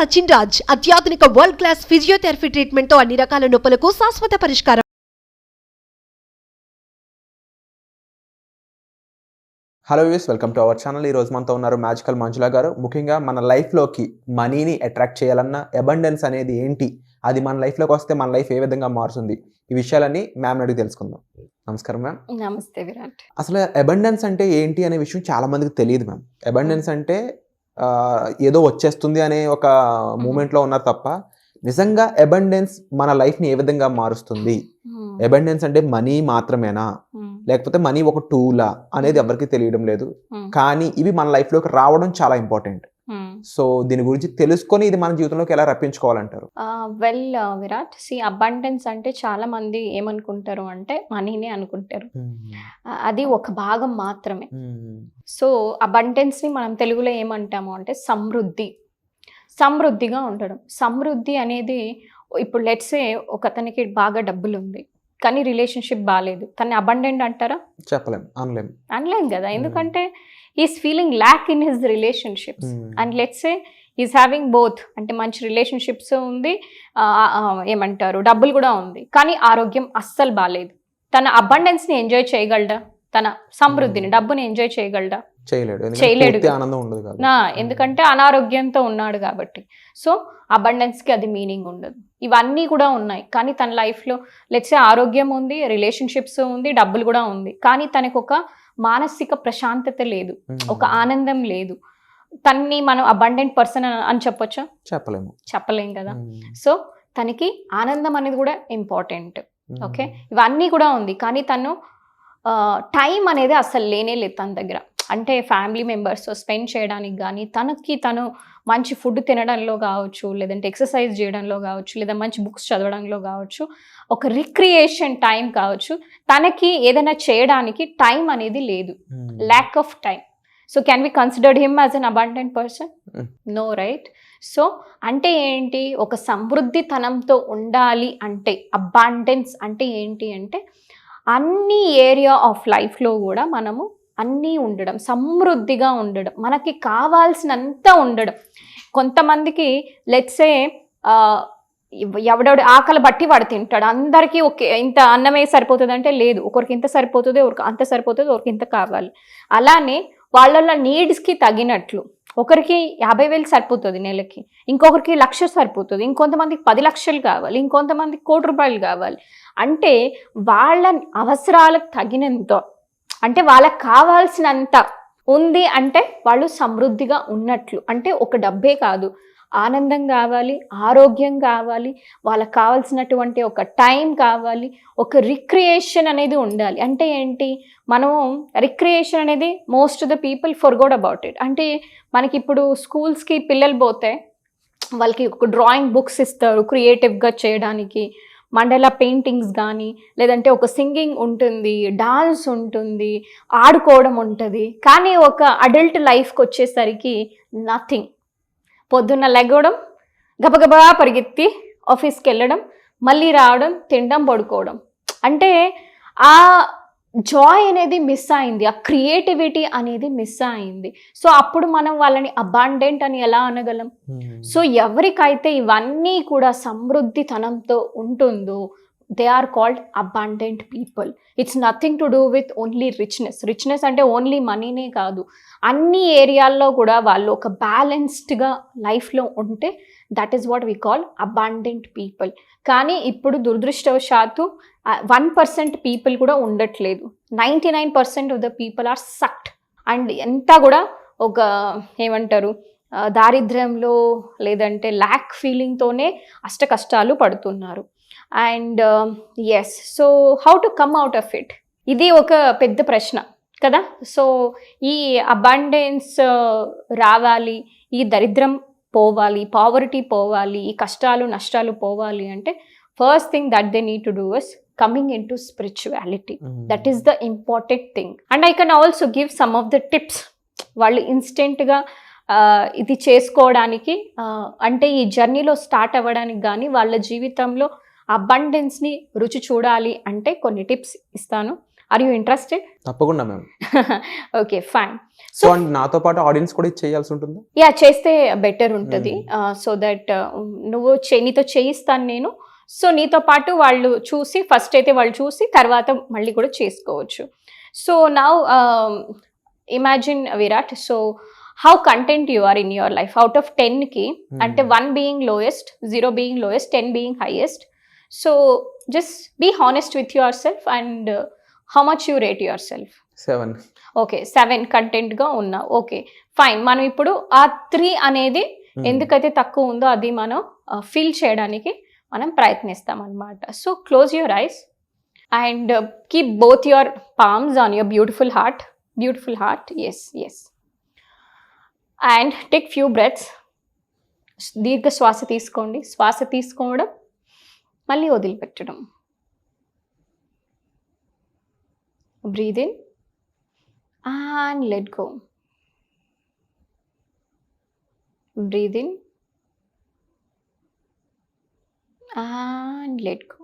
సచిన్ రాజ్ అత్యాధునిక world class physiotherapy treatment తో అన్ని రకాల నొప్పులకు శాశ్వత పరిష్కారం. Hello views, welcome to our channel. ఈ రోజు మనతో ఉన్నారు మ్యాజికల్ మంజుల గారు. ముఖ్యంగా మన లైఫ్లోకి మనీని అట్రాక్ట్ చేయాలన్నా అబండెన్స్ అనేది ఏంటి, అది మన లైఫ్లోకి వస్తే మన లైఫ్ ఏ విధంగా మారుతుంది, ఈ విషయాలన్నీ మ్యామ్ అడిగి తెలుసుకుందాం. నమస్కారం మ్యామ్. నమస్తే విరాట్. అసలు అబండెన్స్ అంటే ఏంటి అనే విషయం చాలా మందికి తెలియదు మ్యామ్. అబండెన్స్ అంటే ఏదో వచ్చేస్తుంది అనే ఒక మూమెంట్లో ఉన్నారు తప్ప నిజంగా అబండెన్స్ మన లైఫ్ని ఏ విధంగా మారుస్తుంది, అబండెన్స్ అంటే మనీ మాత్రమేనా లేకపోతే మనీ ఒక టూలా అనేది ఎవరికి తెలియడం లేదు. కానీ ఇవి మన లైఫ్లోకి రావడం చాలా ఇంపార్టెంట్. సో దీని గురించి తెలుసుకొని ఇది మన జీవితంలోకి ఎలా రప్పించుకోవాలంటారు? వెల్ విరాట్, అబండెన్స్ అంటే చాలా మంది ఏమనుకుంటారు అంటే మనీనే అనుకుంటారు. అది ఒక భాగం మాత్రమే. సో అబండెన్స్ ని మనం తెలుగులో ఏమంటాము అంటే సమృద్ధిగా ఉండడం. సమృద్ధి అనేది ఇప్పుడు లెట్సే ఒక అతనికి బాగా డబ్బులు ఉంది కానీ రిలేషన్షిప్ బాగాలేదు, తను అబండెంట్ అంటారా? అనలేం కదా, ఎందుకంటే is feeling lakh in his relationships. And let's say is having both, అంటే మంచి రిలేషన్షిప్స్ ఉంది, ఏమంటారు డబ్బులు కూడా ఉంది, కానీ ఆరోగ్యం అస్సలు బాగాలేదు. తన అబండెన్స్ని ఎంజాయ్ చేయగలడా? తన సమృద్ధిని, డబ్బుని ఎంజాయ్ చేయగలడా? చేయలేడు. ఎందుకంటే అనారోగ్యంతో ఉన్నాడు కాబట్టి. సో అబండెన్స్కి అది మీనింగ్ ఉండదు. ఇవన్నీ కూడా ఉన్నాయి కానీ తన లైఫ్లో లెట్స్ సే ఆరోగ్యం ఉంది, రిలేషన్షిప్స్ ఉంది, డబ్బులు కూడా ఉంది, కానీ తనకు ఒక మానసిక ప్రశాంతత లేదు, ఒక ఆనందం లేదు. తన్ని మనం అబండెంట్ పర్సన్ అని చెప్పొచ్చా? చెప్పలేం కదా. సో తనకి ఆనందం అనేది కూడా ఇంపార్టెంట్. ఓకే, ఇవన్నీ కూడా ఉంది కానీ తను టైం అనేది అసలు లేనే లేదు తన దగ్గర. అంటే ఫ్యామిలీ మెంబర్స్తో స్పెండ్ చేయడానికి కానీ, తను మంచి ఫుడ్ తినడంలో కావచ్చు, లేదంటే ఎక్సర్సైజ్ చేయడంలో కావచ్చు, లేదా మంచి బుక్స్ చదవడంలో కావచ్చు, ఒక రిక్రియేషన్ టైం కావచ్చు, తనకి ఏదైనా చేయడానికి టైం అనేది లేదు, lack of time. So can we considered him as an abundant person? No, right? So అంటే ఏంటి, ఒక సమృద్ధితనంతో ఉండాలి అంటే అబాండెన్స్ అంటే ఏంటి అంటే అన్ని ఏరియా ఆఫ్ లైఫ్లో కూడా మనము అన్నీ ఉండడం, సమృద్ధిగా ఉండడం, మనకి కావాల్సినంత ఉండడం. కొంతమందికి లెట్సే ఎవడెవడు ఆకలి బట్టి వాడు తింటాడు, అందరికీ ఒకే ఇంత అన్నమే సరిపోతుంది అంటే లేదు, ఒకరికి ఇంత సరిపోతుంది, ఒకరికి అంత సరిపోతుంది, ఒకరికి ఇంత కావాలి. అలానే వాళ్ళ నీడ్స్కి తగినట్లు ఒకరికి 50,000 సరిపోతుంది నెలకి, ఇంకొకరికి 1,00,000 సరిపోతుంది, ఇంకొంతమందికి 10 లక్షలు కావాలి, ఇంకొంతమందికి 1,00,00,000 రూపాయలు కావాలి. అంటే వాళ్ళ అవసరాలకు తగినంత, అంటే వాళ్ళకి కావాల్సినంత ఉంది అంటే వాళ్ళు సమృద్ధిగా ఉన్నట్లు. అంటే ఒక డబ్బే కాదు, ఆనందం కావాలి, ఆరోగ్యం కావాలి, వాళ్ళకి కావాల్సినటువంటి ఒక టైం కావాలి, ఒక రిక్రియేషన్ అనేది ఉండాలి. అంటే ఏంటి, మనం రిక్రియేషన్ అనేది most of the people forgot about it. అంటే మనకి ఇప్పుడు స్కూల్స్కి పిల్లలు పోతే వాళ్ళకి ఒక డ్రాయింగ్ బుక్స్ ఇస్తారు క్రియేటివ్గా చేయడానికి, మండలా పెయింటింగ్స్ కానీ, లేదంటే ఒక సింగింగ్ ఉంటుంది, డాన్స్ ఉంటుంది, ఆడుకోవడం ఉంటుంది. కానీ ఒక అడల్ట్ లైఫ్కి వచ్చేసరికి నథింగ్. పొద్దున్న లెగవడం, గబగబా పరిగెత్తి ఆఫీస్కి వెళ్ళడం, మళ్ళీ రావడం, తినడం, పడుకోవడం. అంటే ఆ జాయ్ అనేది మిస్ అయింది, ఆ క్రియేటివిటీ అనేది మిస్ అయింది. సో అప్పుడు మనం వాళ్ళని అబాండెంట్ అని ఎలా అనగలం? సో ఎవరికైతే ఇవన్నీ కూడా సమృద్ధితనంతో ఉంటుందో they are called abundant people. It's nothing to do with only richness అంటే ఓన్లీ మనీనే కాదు, అన్ని ఏరియాల్లో కూడా వాళ్ళు ఒక బ్యాలెన్స్డ్గా లైఫ్లో ఉంటే that is what we call abundant people. కానీ ఇప్పుడు దురదృష్టవశాత్తు 1% పీపుల్ కూడా ఉండట్లేదు. 99% of the people are sucked. And ఎంత కూడా ఒక ఏమంటారు దారిద్ర్యంలో లేదంటే ల్యాక్ ఫీలింగ్తోనే అష్ట కష్టాలు పడుతున్నారు. And yes, so how to come out of it, ఇది ఒక పెద్ద ప్రశ్న కదా. సో ఈ అబాండెన్స్ రావాలి, ఈ దరిద్రం పోవాలి, పావర్టీ పోవాలి, ఈ కష్టాలు నష్టాలు పోవాలి అంటే first thing that they need to do is coming into spirituality. That is the important thing. And I can also give some of the tips. వాళ్ళు ఇన్స్టెంట్గా ఇది చేసుకోవడానికి, అంటే ఈ జర్నీలో స్టార్ట్ అవ్వడానికి కానీ వాళ్ళ జీవితంలో అబండెన్స్ని రుచి చూడాలి అంటే కొన్ని టిప్స్ ఇస్తాను. Are you interested? తప్పకుండా ma'am. Okay, fine. So and నాతో పాటు ఆడియన్స్ కూడా ఇది చేయాల్సి ఉంటుందా? యా, చేస్తే బెటర్ ఉంటుంది. సో దట్ నువ్వు నీతో చేయిస్తాను నేను. సో నీతో పాటు వాళ్ళు చూసి, ఫస్ట్ అయితే వాళ్ళు చూసి తర్వాత మళ్ళీ కూడా చేసుకోవచ్చు. So now imagine Virat, so how content you are in your life out of 10కి, అంటే 1 being lowest, 0 being lowest, 10 being highest. So just be honest with yourself and how much you rate yourself? 7. Okay, 7 కంటెంట్గా ఉన్నా. Okay, fine. మనం ఇప్పుడు ఆ 3 అనేది ఎందుకైతే తక్కువ ఉందో అది మనం ఫీల్ చేయడానికి మనం ప్రయత్నిస్తాం అన్నమాట. So close your eyes and keep both your palms on your beautiful heart. Yes. And take few breaths. దీర్ఘ శ్వాస తీసుకోండి. శ్వాస తీసుకోవడం, మళ్ళీ వదిలిపెట్టడం. Breathe in and let go. Breathe in and let go.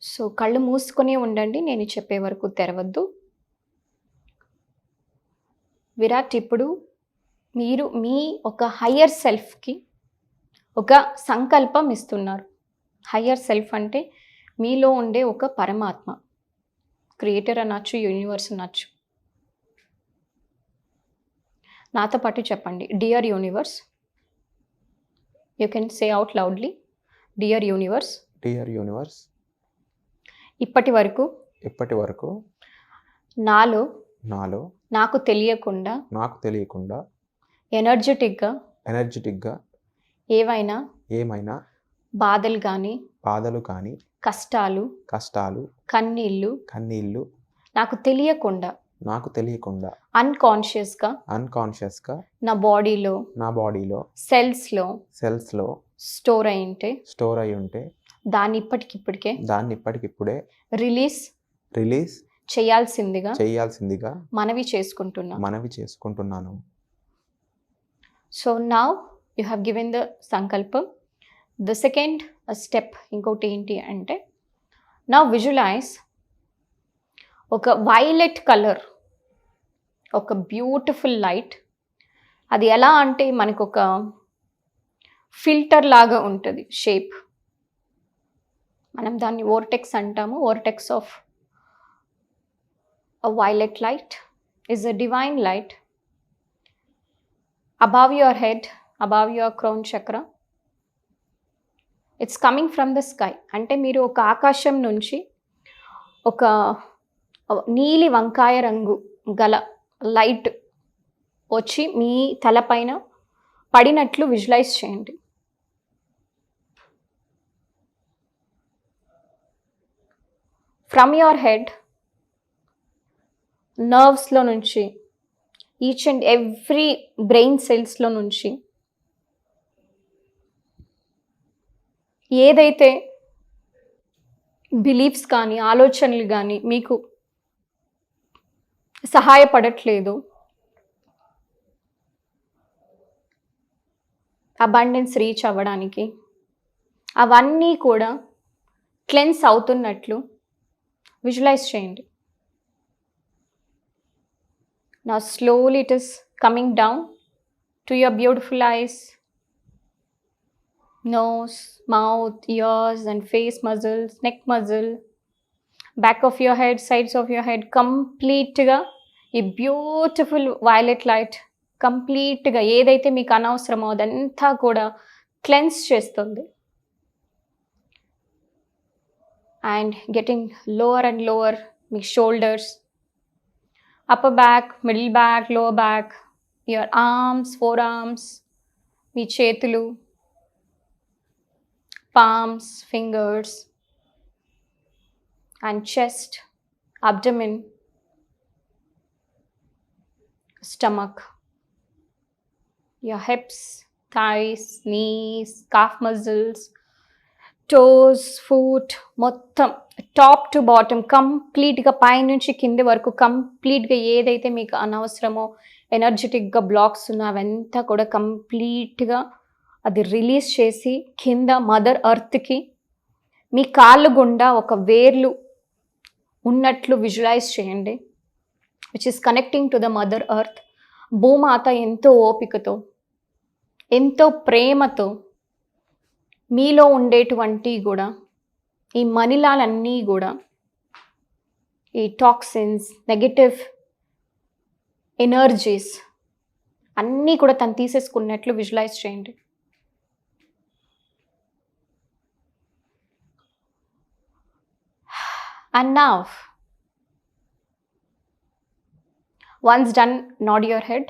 So కళ్ళు మూసుకొని ఉండండి, నేను చెప్పే వరకు తెరవద్దు. విరాట్, ఇప్పుడు మీరు మీ ఒక హయ్యర్ సెల్ఫ్కి ఒక సంకల్పం ఇస్తున్నారు. హయ్యర్ సెల్ఫ్ అంటే మీలో ఉండే ఒక పరమాత్మ, క్రియేటర్ అనొచ్చు, యూనివర్స్ అనొచ్చు. నాతో పాటు చెప్పండి, dear universe. You can say out loudly, dear universe. ఇప్పటి వరకు నాలో నాకు తెలియకుండా ఎనర్జెటిక్గా ఏమైనా బాధలు కానీ కష్టాలు కన్నీళ్ళు నాకు తెలియకుండా అన్కాన్షియస్గా నా బాడీలో సెల్స్లో స్టోర్ అయి ఉంటే దాన్ని ఇప్పటికిప్పుడే రిలీజ్ చేయాల్సిందిగా మనవి చేసుకుంటున్నాను. So now you have given the సంకల్పం. ద సెకండ్ స్టెప్ ఇంకోటి ఏంటి అంటే, నౌ విజువలైజ్ ఒక వైలెట్ కలర్, ఒక బ్యూటిఫుల్ లైట్. అది ఎలా అంటే మనకు ఒక ఫిల్టర్ లాగా ఉంటుంది షేప్. మనం దాన్ని వోర్టెక్స్ అంటాము. Vortex of a violet light is a divine light above your head, above your crown chakra. It's coming from the sky. అంటే మీరు ఒక ఆకాశం నుంచి ఒక నీలి వంకాయ రంగు గల లైట్ వచ్చి మీ తలపైన పడినట్లు విజువలైజ్ చేయండి. ఫ్రమ్ యువర్ హెడ్, నర్వ్స్లో నుంచి, ఈచ్ అండ్ ఎవ్రీ బ్రెయిన్ సెల్స్లో నుంచి ఏదైతే బిలీఫ్స్ కానీ ఆలోచనలు కానీ మీకు సహాయపడట్లేదు, అబండెన్స్ రీచ్ అవ్వడానికి, అవన్నీ కూడా క్లెన్స్ అవుతున్నట్లు విజువలైజ్ చేయండి. Now slowly it is coming down to your beautiful eyes, nose, mouth, ears and face muscles, neck muscle, back of your head, sides of your head, complete ga ee beautiful violet light complete ga edaithe meeku anavasaramo adantha kuda cleanse chestundi. And getting lower and lower, me shoulders, upper back, middle back, lower back, your arms, forearms, మీ చేతులు, palms, fingers, and chest, abdomen, stomach, your hips, thighs, knees, calf muscles, toes, foot, మొత్తం top to bottom కంప్లీట్గా పైనుంచి కింది వరకు కంప్లీట్గా ఏదైతే మీకు అనవసరమో ఎనర్జెటిక్గా బ్లాక్స్ ఉన్నా అవంతా కూడా కంప్లీట్గా అది రిలీజ్ చేసి కింద మదర్ ఎర్త్కి మీ కాళ్ళు గుండా ఒక వేర్లు ఉన్నట్లు విజువలైజ్ చేయండి, which is connecting to the mother earth. భూమాత ఎంతో ఓపికతో, ఎంతో ప్రేమతో మీలో ఉండేటువంటి కూడా ఈ మనిలాలన్నీ కూడా, ఈ టాక్సిన్స్, నెగటివ్ ఎనర్జీస్ అన్నీ కూడా తను తీసేసుకున్నట్లు విజువలైజ్ చేయండి. And now, once done, nod your head.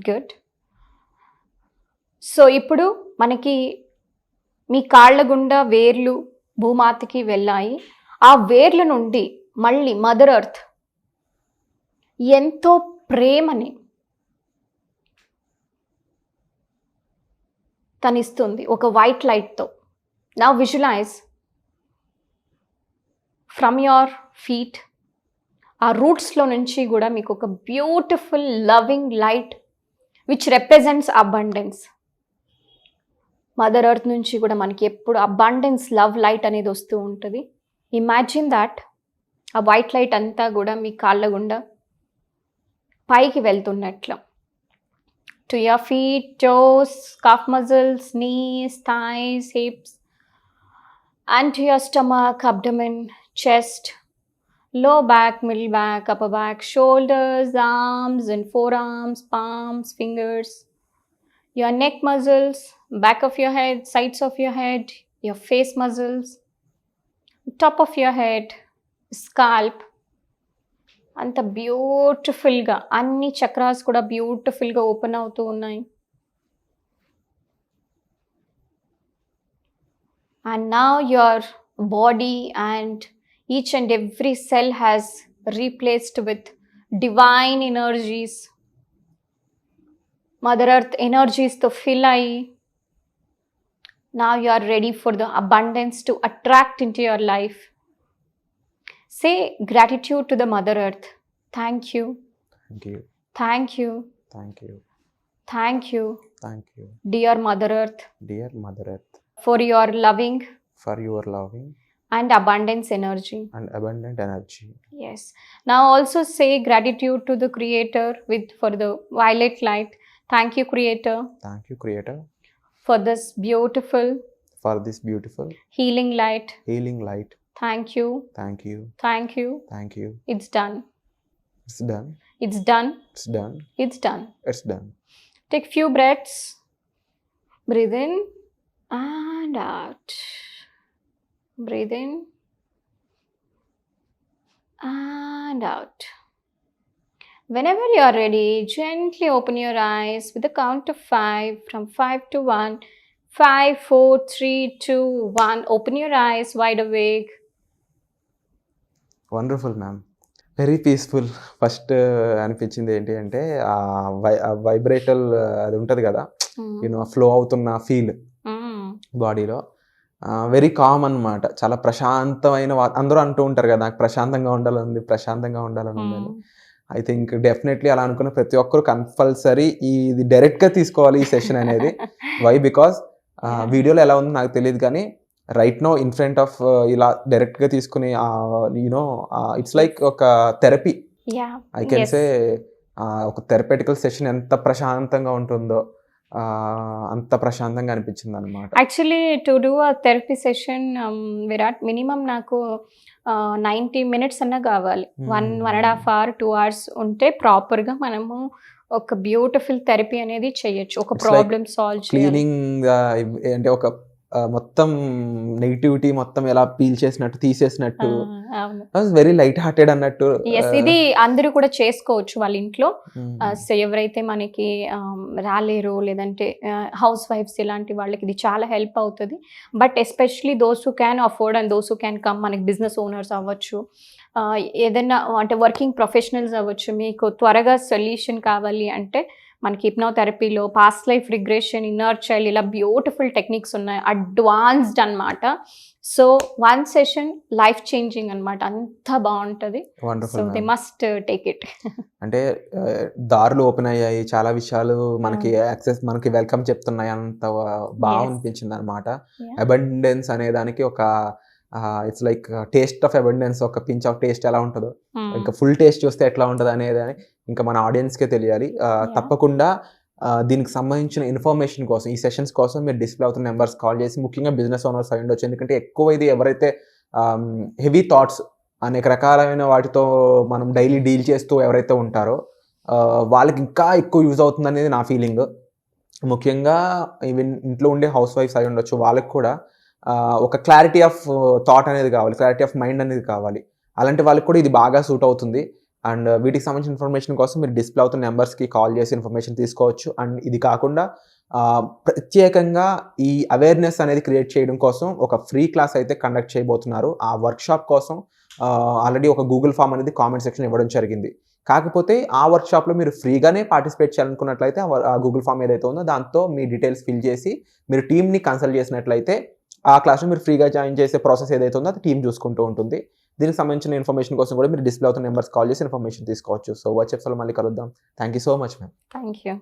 Good. So ఇప్పుడు మనకి మీ కాళ్ళ గుండా వేర్లు భూమాతకి వెళ్ళాయి. ఆ వేర్ల నుండి మళ్ళీ మదర్ ఎర్త్ ఎంతో ప్రేమని తనిస్తుంది ఒక వైట్ లైట్తో. నా విజువలైజ్ ఫ్రమ్ యోర్ ఫీట్, ఆ రూట్స్లో నుంచి కూడా మీకు ఒక beautiful loving light which represents abundance. Mother earth నుంచి కూడా మనకి ఎప్పుడు అబండెన్స్, లవ్ లైట్ అనేది వస్తూ ఉంటుంది. ఇమాజిన్ దాట్ ఆ వైట్ లైట్ అంతా కూడా మీ కాళ్ళ గుండా పైకి వెళ్తున్నట్లు. To your feet, toes, calf muscles, knees, thighs, hips, and to your stomach, abdomen, chest, low back, middle back, upper back, shoulders, arms and forearms, palms, fingers, your neck muscles, back of your head, sides of your head, your face muscles, top of your head, scalp. అంత బ్యూటిఫుల్గా అన్ని chakras కూడా బ్యూటిఫుల్గా open అవుతూ ఉన్నాయి. And now your body and each and every cell has replaced with divine energies. Mother Earth energies to fill ayi. Now you are ready for the abundance to attract into your life. Say gratitude to the Mother Earth. Thank you. Thank you. Thank you. Thank you. Thank you. Thank you. Dear Mother Earth, Dear Mother Earth, for your loving for your loving and abundance energy. and abundant energy. Yes. Now also say gratitude to the Creator for the violet light. Thank you, Creator, Thank you, Creator, for this beautiful for this beautiful healing light. healing light. Thank you. Thank you. Thank you. Thank you. It's done. It's done. It's done. It's done. It's done. It's done. Take few breaths. Breathe in and out. Breathe in and out. Whenever you are ready, gently open your eyes with a count of 5, from 5 to 1. 5, 4, 3, 2, 1. Open your eyes wide awake. Wonderful ma'am, very peaceful. First అనిపించింది ఏంటి అంటే ఆ వైబ్రేటల్ అది ఉంటుంది కదా, you know flow అవుతున్న feel బాడీలో, very calm అన్నమాట. చాలా ప్రశాంతమైన అందరూ అంటూ ఉంటారు కదా, నాకు ప్రశాంతంగా ఉండాలని ఉందని. ఐ థింక్ డెఫినెట్లీ అలా అనుకున్న ప్రతి ఒక్కరు కంపల్సరీ ఇది డైరెక్ట్గా తీసుకోవాలి ఈ సెషన్ అనేది. వై? బికాస్ వీడియోలో ఎలా ఉందో నాకు తెలియదు, కానీ right now in front of ఇలా డైరెక్ట్గా తీసుకుని యూనో ఇట్స్ లైక్ ఒక థెరపీ. ఐ కెన్ సే ఒక థెరపెటికల్ సెషన్ ఎంత ప్రశాంతంగా ఉంటుందో అంత ప్రశాంతంగా అనిపించింది అనమాట. Actually to do a therapy session Virat, minimum నాకు 90 minutes అన్నా కావాలి. 1.5 hours 2 hours ఉంటే ప్రాపర్గా మనము ఒక బ్యూటిఫుల్ థెరపీ అనేది చేయొచ్చు, ఒక ప్రాబ్లమ్ సాల్వ్ క్లీనింగ్ అంటే ఒక మొత్తం నెగిటివిటీ మొత్తం ఎలా పీల్ చేసినట్టు తీసేసినట్టు, వెరీ లైట్ హార్టెడ్ అన్నట్టు. ఇది అందరూ కూడా చేసుకోవచ్చు వాళ్ళ ఇంట్లో. సో ఎవరైతే మనకి రాలేరు, లేదంటే హౌస్ వైఫ్స్ ఇలాంటి వాళ్ళకి ఇది చాలా హెల్ప్ అవుతుంది. But especially those who can afford and those who can come, మనకి బిజినెస్ ఓనర్స్ అవ్వచ్చు, ఏదైనా అంటే వర్కింగ్ ప్రొఫెషనల్స్ అవ్వచ్చు, మీకు త్వరగా సొల్యూషన్ కావాలి అంటే మనకి హిప్నోథెరపీలో past life regression, inner child ఇలా బ్యూటిఫుల్ టెక్నిక్స్ ఉన్నాయి, అడ్వాన్స్డ్ అన్నమాట. సో 1 సెషన్ లైఫ్ చేంజింగ్ అన్నమాట, అంత బాగుంటుంది. So wonderful they ma'am. Must take it. అంటే దారులు ఓపెన్ అయ్యాయి, చాలా విషయాలు మనకి యాక్సెస్, మనకి వెల్కమ్ చెప్తున్నాయి, అంత బాగా Yes. అనిపించింది అనమాట. Yeah. అబండెన్స్ అనే దానికి ఒక it's like taste of abundance, ఒక పించ్ ఆఫ్ టేస్ట్ ఎలా ఉంటుందో, ఇంకా ఫుల్ టేస్ట్ చూస్తే ఎట్లా ఉంటుంది అనేది ఇంకా మన ఆడియన్స్కే తెలియాలి. తప్పకుండా దీనికి సంబంధించిన ఇన్ఫర్మేషన్ కోసం, ఈ సెషన్స్ కోసం మీరు డిస్ప్లే అవుతున్న నెంబర్స్ కాల్ చేసి, ముఖ్యంగా బిజినెస్ ఓనర్స్ అయి ఉండొచ్చు, ఎందుకంటే ఎక్కువ ఇది ఎవరైతే హెవీ థాట్స్ అనేక రకాలైన వాటితో మనం డైలీ డీల్ చేస్తూ ఎవరైతే ఉంటారో వాళ్ళకి ఇంకా ఎక్కువ యూజ్ అవుతుంది అనేది నా ఫీలింగ్. ముఖ్యంగా ఈవెన్ ఇంట్లో ఉండే హౌస్ వైఫ్స్ అయి ఉండొచ్చు, వాళ్ళకి కూడా ఒక క్లారిటీ ఆఫ్ థాట్ అనేది కావాలి, క్లారిటీ ఆఫ్ మైండ్ అనేది కావాలి. అలాంటి వాళ్ళకి కూడా ఇది బాగా సూట్ అవుతుంది. అండ్ వీటికి సంబంధించిన ఇన్ఫర్మేషన్ కోసం మీరు డిస్ప్లే అవుతున్న నెంబర్స్కి కాల్ చేసి ఇన్ఫర్మేషన్ తీసుకోవచ్చు. అండ్ ఇది కాకుండా ప్రత్యేకంగా ఈ అవేర్నెస్ అనేది క్రియేట్ చేయడం కోసం ఒక ఫ్రీ క్లాస్ అయితే కండక్ట్ చేయబోతున్నారు. ఆ వర్క్షాప్ కోసం ఆల్రెడీ ఒక గూగుల్ ఫామ్ అనేది కామెంట్ సెక్షన్ ఇవ్వడం జరిగింది. కాకపోతే ఆ వర్క్షాప్లో మీరు ఫ్రీగానే పార్టిసిపేట్ చేయాలనుకున్నట్లయితే ఆ గూగుల్ ఫామ్ ఏదైతే ఉందో దాంతో మీ డీటెయిల్స్ ఫిల్ చేసి మీరు టీమ్ని కన్సల్ట్ చేసినట్లయితే ఆ క్లాస్లో మీరు ఫ్రీగా జాయిన్ చేసే ప్రాసెస్ ఏదైతే ఉందో అది టీం చూసుకుంటూ ఉంటుంది. దీనికి సంబంధించిన ఇన్ఫర్మేషన్ కోసం కూడా మీరు డిస్ప్లే అవుతున్న నెంబర్స్ కాల్ చేసి ఇన్ఫర్మేషన్ తీసుకోవచ్చు. సో వాట్సాప్లో మళ్ళీ కలుద్దాం. Thank you so much ma'am. Thank you.